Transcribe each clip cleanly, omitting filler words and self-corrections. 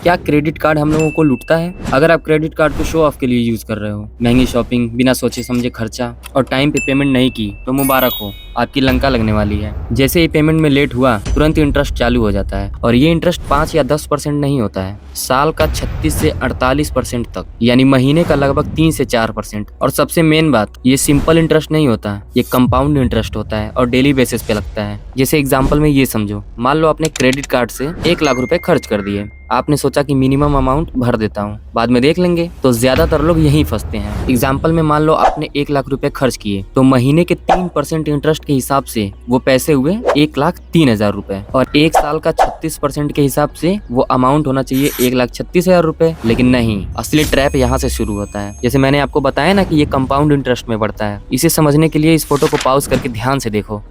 क्या credit card हम लोगों को लूटता है? अगर आप क्रेडिट कार्ड को शो ऑफ के लिए यूज कर रहे हो, महंगी शॉपिंग, बिना सोचे समझे खर्चा और टाइम पे पेमेंट नहीं की, तो मुबारक हो, आपकी लंका लगने वाली है। जैसे ही पेमेंट में लेट हुआ, तुरंत इंटरेस्ट चालू हो जाता है और ये इंटरेस्ट 5 या 10% नहीं होता है, साल का 36 से 48% तक, यानी महीने का लगभग 3 से 4%। और सबसे मेन बात, ये सिंपल इंटरेस्ट नहीं होता, ये कंपाउंड इंटरेस्ट होता है और डेली बेसिस पे लगता है। जैसे एग्जाम्पल में ये समझो, मान लो आपने क्रेडिट कार्ड से 1 लाख रुपए खर्च कर दिए। आपने सोचा कि मिनिमम अमाउंट भर देता हूँ, बाद में देख लेंगे। तो ज्यादातर लोग यहीं फंसते हैं। एग्जाम्पल में मान लो आपने 1 लाख रुपए खर्च किए, तो महीने के 3% इंटरेस्ट के हिसाब से वो पैसे हुए 1,03,000 रुपए, और एक साल का 36% के हिसाब से वो अमाउंट होना चाहिए 1,36,000 रुपए। लेकिन नहीं, असली ट्रैप यहाँ से शुरू होता है। जैसे मैंने आपको बताया ना कि ये कंपाउंड इंटरेस्ट में बढ़ता है। इसे समझने के लिए इस फोटो को पॉज करके ध्यान से देखो।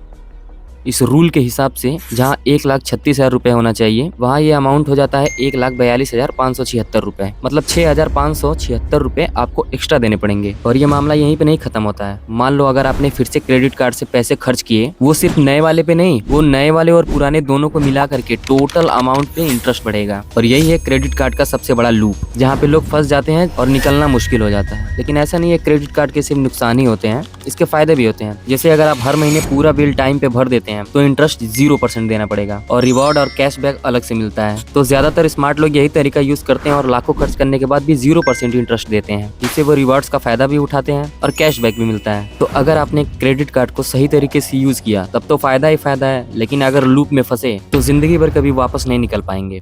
इस रूल के हिसाब से जहाँ 1,36,000 रुपए होना चाहिए, वहाँ ये अमाउंट हो जाता है 1,42,576 रुपए, मतलब 6,576 रुपए आपको एक्स्ट्रा देने पड़ेंगे। और ये मामला यहीं पे नहीं खत्म होता है। मान लो अगर आपने फिर से क्रेडिट कार्ड से पैसे खर्च किए, वो सिर्फ नए वाले पे नहीं, वो नए वाले और पुराने दोनों को मिला करके टोटल अमाउंट पे इंटरेस्ट बढ़ेगा। और यही है क्रेडिट कार्ड का सबसे बड़ा लूप, जहाँ पे लोग फंस जाते हैं और निकलना मुश्किल हो जाता है। लेकिन ऐसा नहीं है, क्रेडिट कार्ड के सिर्फ नुकसान ही होते हैं, इसके फायदे भी होते हैं। जैसे अगर आप हर महीने पूरा बिल टाइम पे भर देते हैं तो इंटरेस्ट 0% देना पड़ेगा, और रिवॉर्ड और कैशबैक अलग से मिलता है। तो ज्यादातर स्मार्ट लोग यही तरीका यूज करते हैं और लाखों खर्च करने के बाद भी 0% इंटरेस्ट देते हैं, जिससे वो रिवॉर्ड्स का फायदा भी उठाते हैं और कैशबैक भी मिलता है। तो अगर आपने क्रेडिट कार्ड को सही तरीके से यूज किया, तब तो फायदा ही फायदा है। लेकिन अगर लूप में फंसे तो जिंदगी भर कभी वापस नहीं निकल पाएंगे।